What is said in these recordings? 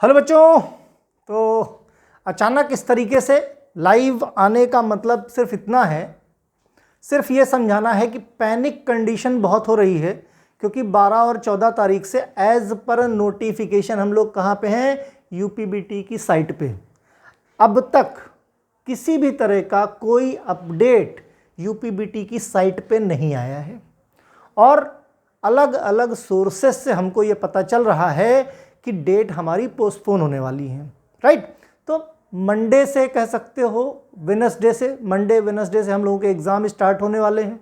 Hello बच्चों। तो अचानक इस तरीके से लाइव आने का मतलब सिर्फ इतना है, सिर्फ ये समझाना है कि पैनिक कंडीशन बहुत हो रही है, क्योंकि 12 और 14 तारीख से एज पर नोटिफिकेशन हम लोग कहाँ पे हैं, यूपीबीटी की साइट पे। अब तक किसी भी तरह का कोई अपडेट यूपीबीटी की साइट पे नहीं आया है और अलग अलग सोर्सेस से हमको ये पता चल रहा है कि डेट हमारी पोस्टपोन होने वाली है। राइट। तो मंडे से कह सकते हो, वेडनेसडे से, मंडे वेडनेसडे से हम लोगों के एग्ज़ाम स्टार्ट होने वाले हैं।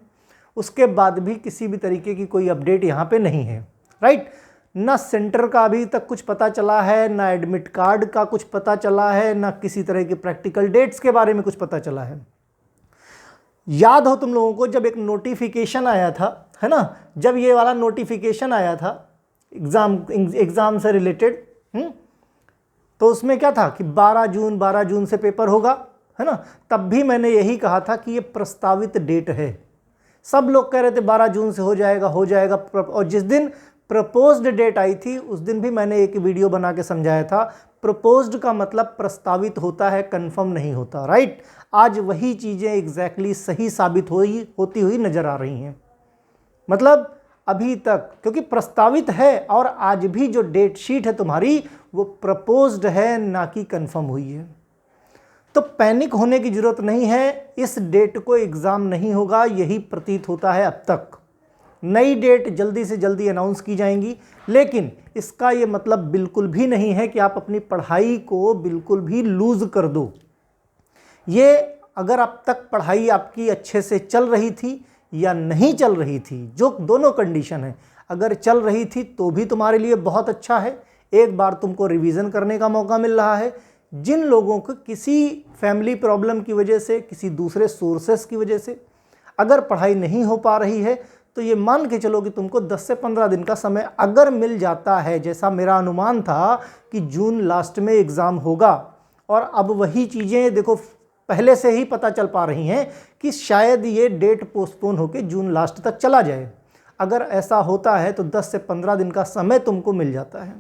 उसके बाद भी किसी भी तरीके की कोई अपडेट यहाँ पे नहीं है। राइट। ना सेंटर का अभी तक कुछ पता चला है, ना एडमिट कार्ड का कुछ पता चला है, ना किसी तरह की प्रैक्टिकल डेट्स के बारे में कुछ पता चला है। याद हो तुम लोगों को जब एक नोटिफिकेशन आया था, है ना, जब ये वाला नोटिफिकेशन आया था एग्ज़ाम से रिलेटेड, तो उसमें क्या था कि 12 जून से पेपर होगा, है ना। तब भी मैंने यही कहा था कि ये प्रस्तावित डेट है। सब लोग कह रहे थे 12 जून से हो जाएगा और जिस दिन प्रपोज्ड डेट आई थी उस दिन भी मैंने एक वीडियो बना के समझाया था, प्रपोज्ड का मतलब प्रस्तावित होता है, कंफर्म नहीं होता। राइट। आज वही चीज़ें एग्जैक्टली सही साबित होती हुई नज़र आ रही हैं। मतलब अभी तक क्योंकि प्रस्तावित है और आज भी जो डेट शीट है तुम्हारी वो प्रपोज्ड है, ना कि कंफर्म हुई है। तो पैनिक होने की जरूरत नहीं है, इस डेट को एग्ज़ाम नहीं होगा, यही प्रतीत होता है अब तक। नई डेट जल्दी से जल्दी अनाउंस की जाएंगी, लेकिन इसका ये मतलब बिल्कुल भी नहीं है कि आप अपनी पढ़ाई को बिल्कुल भी लूज़ कर दो। ये अगर अब तक पढ़ाई आपकी अच्छे से चल रही थी या नहीं चल रही थी, जो दोनों कंडीशन है, अगर चल रही थी तो भी तुम्हारे लिए बहुत अच्छा है, एक बार तुमको रिवीजन करने का मौका मिल रहा है। जिन लोगों को किसी फैमिली प्रॉब्लम की वजह से, किसी दूसरे सोर्सेस की वजह से अगर पढ़ाई नहीं हो पा रही है, तो ये मान के चलो कि तुमको 10 से 15 दिन का समय अगर मिल जाता है, जैसा मेरा अनुमान था कि जून लास्ट में एग्ज़ाम होगा, और अब वही चीज़ें देखो पहले से ही पता चल पा रही हैं कि शायद ये डेट पोस्टपोन होकर जून लास्ट तक चला जाए। अगर ऐसा होता है तो 10 से 15 दिन का समय तुमको मिल जाता है।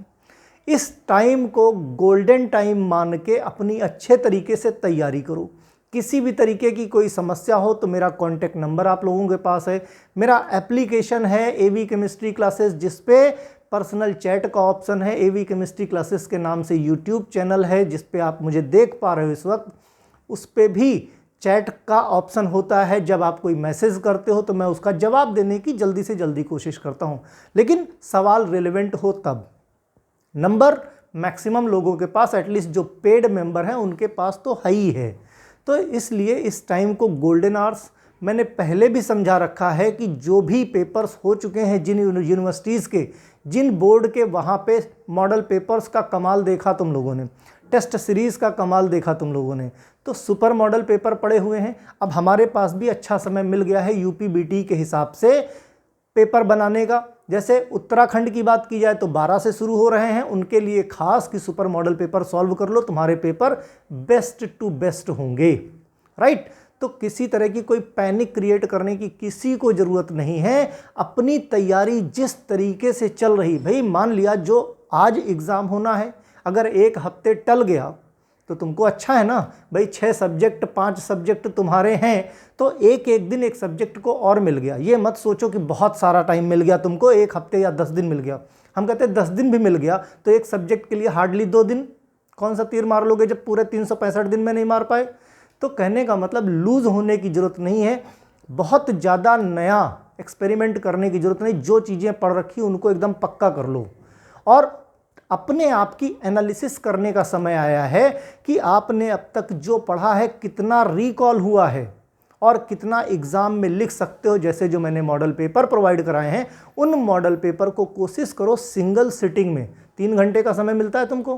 इस टाइम को गोल्डन टाइम मान के अपनी अच्छे तरीके से तैयारी करो। किसी भी तरीके की कोई समस्या हो तो मेरा कॉन्टैक्ट नंबर आप लोगों के पास है, मेरा एप्लीकेशन है एवी केमिस्ट्री क्लासेस, जिस पे पर्सनल चैट का ऑप्शन है। एवी केमिस्ट्री क्लासेस के नाम से यूट्यूब चैनल है जिस पे आप मुझे देख पा रहे हो इस वक्त, उस पे भी चैट का ऑप्शन होता है। जब आप कोई मैसेज करते हो तो मैं उसका जवाब देने की जल्दी से जल्दी कोशिश करता हूं, लेकिन सवाल रिलेवेंट हो तब। नंबर मैक्सिमम लोगों के पास, एटलीस्ट जो पेड मेंबर हैं उनके पास तो है ही है। तो इसलिए इस टाइम को गोल्डन आवर्स, मैंने पहले भी समझा रखा है कि जो भी पेपर्स हो चुके हैं जिन यूनिवर्सिटीज़ के, जिन बोर्ड के, वहाँ पे मॉडल पेपर्स का कमाल देखा तुम लोगों ने, टेस्ट सीरीज़ का कमाल देखा तुम लोगों ने, तो सुपर मॉडल पेपर पड़े हुए हैं। अब हमारे पास भी अच्छा समय मिल गया है यूपीबीटी के हिसाब से पेपर बनाने का। जैसे उत्तराखंड की बात की जाए तो 12 से शुरू हो रहे हैं, उनके लिए खास कि सुपर मॉडल पेपर सॉल्व कर लो, तुम्हारे पेपर बेस्ट टू बेस्ट होंगे। राइट। तो किसी तरह की कोई पैनिक क्रिएट करने की किसी को ज़रूरत नहीं है। अपनी तैयारी जिस तरीके से चल रही, भाई मान लिया जो आज एग्ज़ाम होना है अगर एक हफ्ते टल गया तो तुमको अच्छा है ना भाई, 6 सब्जेक्ट 5 सब्जेक्ट तुम्हारे हैं तो एक एक दिन एक सब्जेक्ट को और मिल गया। ये मत सोचो कि बहुत सारा टाइम मिल गया तुमको, एक हफ्ते या 10 दिन मिल गया। हम कहते हैं 10 दिन भी मिल गया तो एक सब्जेक्ट के लिए हार्डली 2 दिन कौन सा तीर मार लोगे जब पूरे 365 दिन में नहीं मार पाए। तो कहने का मतलब लूज होने की ज़रूरत नहीं है, बहुत ज़्यादा नया एक्सपेरिमेंट करने की ज़रूरत नहीं। जो चीज़ें पढ़ रखी उनको एकदम पक्का कर लो और अपने आप की एनालिसिस करने का समय आया है कि आपने अब तक जो पढ़ा है कितना रिकॉल हुआ है और कितना एग्ज़ाम में लिख सकते हो। जैसे जो मैंने मॉडल पेपर प्रोवाइड कराए हैं, उन मॉडल पेपर को कोशिश करो सिंगल सिटिंग में, 3 घंटे का समय मिलता है तुमको,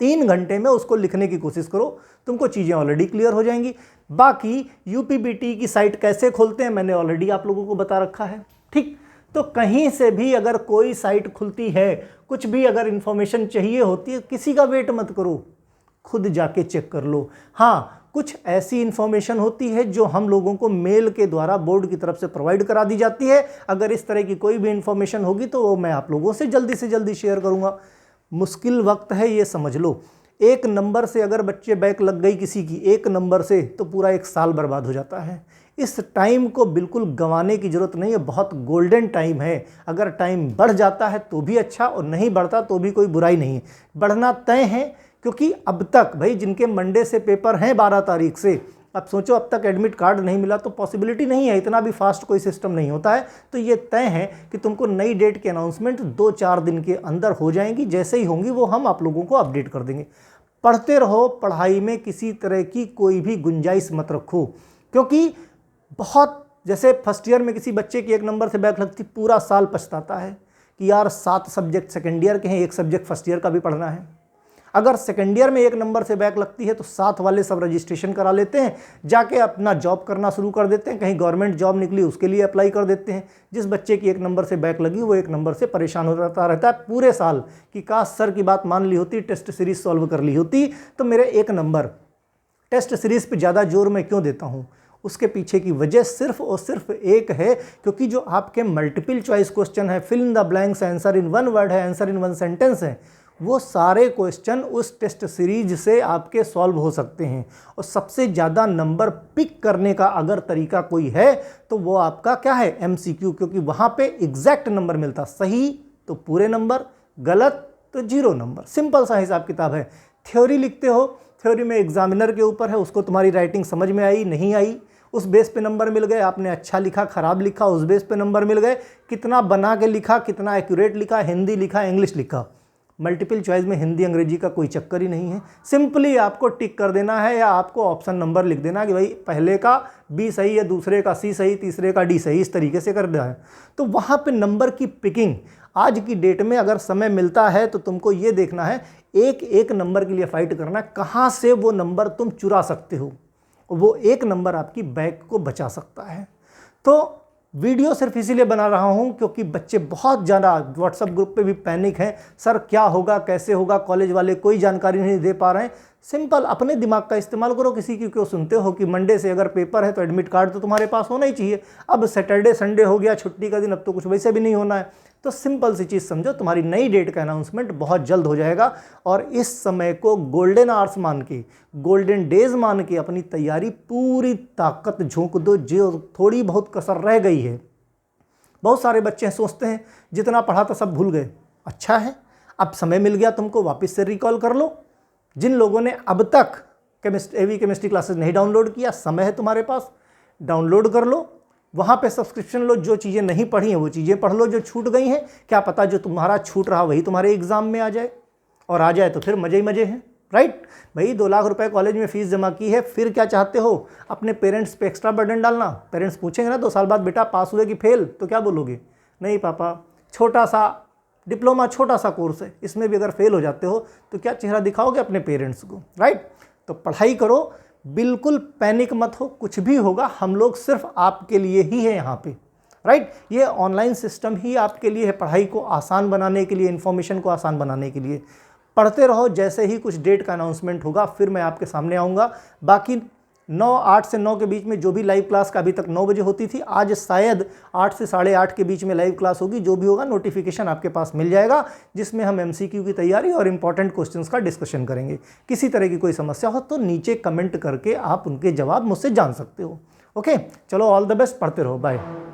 3 घंटे में उसको लिखने की कोशिश करो, तुमको चीज़ें ऑलरेडी क्लियर हो जाएंगी। बाकी यूपीबीटी की साइट कैसे खोलते हैं मैंने ऑलरेडी आप लोगों को बता रखा है। ठीक। तो कहीं से भी अगर कोई साइट खुलती है, कुछ भी अगर इन्फॉर्मेशन चाहिए होती है, किसी का वेट मत करो, खुद जाके चेक कर लो। हाँ, कुछ ऐसी इन्फॉर्मेशन होती है जो हम लोगों को मेल के द्वारा बोर्ड की तरफ से प्रोवाइड करा दी जाती है। अगर इस तरह की कोई भी इन्फॉर्मेशन होगी तो वो मैं आप लोगों से जल्दी शेयर करूंगा। मुश्किल वक्त है, ये समझ लो। एक नंबर से अगर बच्चे बैक लग गई किसी की, एक नंबर से, तो पूरा एक साल बर्बाद हो जाता है। इस टाइम को बिल्कुल गंवाने की ज़रूरत नहीं है, बहुत गोल्डन टाइम है। अगर टाइम बढ़ जाता है तो भी अच्छा, और नहीं बढ़ता तो भी कोई बुराई नहीं है। बढ़ना तय है, क्योंकि अब तक भाई जिनके मंडे से पेपर हैं 12 तारीख से, अब सोचो अब तक एडमिट कार्ड नहीं मिला तो पॉसिबिलिटी नहीं है, इतना भी फास्ट कोई सिस्टम नहीं होता है। तो ये तय है कि तुमको नई डेट की अनाउंसमेंट 2-4 दिन के अंदर हो जाएंगी। जैसे ही होंगी वो हम आप लोगों को अपडेट कर देंगे। पढ़ते रहो, पढ़ाई में किसी तरह की कोई भी गुंजाइश मत रखो, क्योंकि बहुत, जैसे फर्स्ट ईयर में किसी बच्चे की एक नंबर से बैक लगती, पूरा साल पछताता है कि यार 7 सब्जेक्ट सेकेंड ईयर के हैं, 1 सब्जेक्ट फर्स्ट ईयर का भी पढ़ना है। अगर सेकेंड ईयर में 1 नंबर से बैक लगती है तो साथ वाले सब रजिस्ट्रेशन करा लेते हैं, जाके अपना जॉब करना शुरू कर देते हैं, कहीं गवर्नमेंट जॉब निकली उसके लिए अप्लाई कर देते हैं। जिस बच्चे की 1 नंबर से बैक लगी वो 1 नंबर से परेशान होता रहता है पूरे साल कि काश सर की बात मान ली होती, टेस्ट सीरीज सॉल्व कर ली होती तो मेरे 1 नंबर। टेस्ट सीरीज पर ज़्यादा जोर मैं क्यों देता हूँ, उसके पीछे की वजह सिर्फ और सिर्फ एक है, क्योंकि जो आपके मल्टीपल चॉइस क्वेश्चन है, fill in the blanks, answer in 1 word है, आंसर इन 1 सेंटेंस है, वो सारे क्वेश्चन उस टेस्ट सीरीज से आपके सॉल्व हो सकते हैं। और सबसे ज़्यादा नंबर पिक करने का अगर तरीका कोई है तो वो आपका क्या है, MCQ, क्योंकि वहाँ पे एग्जैक्ट नंबर मिलता, सही तो पूरे नंबर, गलत तो 0 नंबर। सिंपल सा हिसाब किताब है। थ्योरी लिखते हो, थ्योरी में एग्जामिनर के ऊपर है, उसको तुम्हारी राइटिंग समझ में आई नहीं आई, उस बेस पे नंबर मिल गए। आपने अच्छा लिखा, खराब लिखा, उस बेस पे नंबर मिल गए। कितना बना के लिखा, कितना एक्यूरेट लिखा, हिंदी लिखा, इंग्लिश लिखा। मल्टीपल चॉइस में हिंदी अंग्रेजी का कोई चक्कर ही नहीं है। सिंपली आपको टिक कर देना है, या आपको ऑप्शन नंबर लिख देना कि भाई पहले का B सही है, दूसरे का C सही, तीसरे का D सही, इस तरीके से कर देना है। तो वहाँ पे नंबर की पिकिंग आज की डेट में अगर समय मिलता है तो तुमको ये देखना है, एक एक नंबर के लिए फाइट करना, कहाँ से वो नंबर तुम चुरा सकते हो। वो 1 नंबर आपकी बैक को बचा सकता है। तो वीडियो सिर्फ इसीलिए बना रहा हूं क्योंकि बच्चे बहुत ज़्यादा व्हाट्सएप ग्रुप पे भी पैनिक हैं, सर क्या होगा, कैसे होगा, कॉलेज वाले कोई जानकारी नहीं दे पा रहे हैं। सिंपल अपने दिमाग का इस्तेमाल करो। किसी की क्यों सुनते हो कि मंडे से अगर पेपर है तो एडमिट कार्ड तो तुम्हारे पास होना ही चाहिए। अब सैटरडे संडे हो गया, छुट्टी का दिन, अब तो कुछ वैसे भी नहीं होना है। तो सिंपल सी चीज़ समझो, तुम्हारी नई डेट का अनाउंसमेंट बहुत जल्द हो जाएगा। और इस समय को गोल्डन आवर्स मान के, गोल्डन डेज मान के अपनी तैयारी पूरी ताकत झोंक दो। जो थोड़ी बहुत कसर रह गई है, बहुत सारे बच्चे सोचते हैं जितना पढ़ा था सब भूल गए। अच्छा है, अब समय मिल गया तुमको, वापस से रिकॉल कर लो। जिन लोगों ने अब तक एवी केमिस्ट्री क्लासेस नहीं डाउनलोड किया, समय है तुम्हारे पास, डाउनलोड कर लो, वहाँ पे सब्सक्रिप्शन लो। जो चीज़ें नहीं पढ़ी हैं वो चीज़ें पढ़ लो जो छूट गई हैं। क्या पता जो तुम्हारा छूट रहा वही तुम्हारे एग्जाम में आ जाए, और आ जाए तो फिर मज़े ही मज़े हैं, राइट। भाई 2 लाख रुपए कॉलेज में फीस जमा की है, फिर क्या चाहते हो, अपने पेरेंट्स पे एक्स्ट्रा बर्डन डालना। पेरेंट्स पूछेंगे ना 2 साल बाद, बेटा पास हुए कि फेल, तो क्या बोलोगे, नहीं पापा छोटा सा डिप्लोमा, छोटा सा कोर्स है, इसमें भी अगर फेल हो जाते हो तो क्या चेहरा दिखाओगे अपने पेरेंट्स को, राइट। तो पढ़ाई करो, बिल्कुल पैनिक मत हो, कुछ भी होगा हम लोग सिर्फ आपके लिए ही है यहाँ पे, राइट। ये ऑनलाइन सिस्टम ही आपके लिए है, पढ़ाई को आसान बनाने के लिए, इन्फॉर्मेशन को आसान बनाने के लिए। पढ़ते रहो, जैसे ही कुछ डेट का अनाउंसमेंट होगा फिर मैं आपके सामने आऊँगा। बाकी 8 से 9 के बीच में जो भी लाइव क्लास का अभी तक 9 बजे होती थी, आज शायद 8 से 8:30 के बीच में लाइव क्लास होगी। जो भी होगा नोटिफिकेशन आपके पास मिल जाएगा, जिसमें हम MCQ की तैयारी और इंपॉर्टेंट क्वेश्चंस का डिस्कशन करेंगे। किसी तरह की कोई समस्या हो तो नीचे कमेंट करके आप उनके जवाब मुझसे जान सकते हो। ओके, चलो ऑल द बेस्ट, पढ़ते रहो, बाय।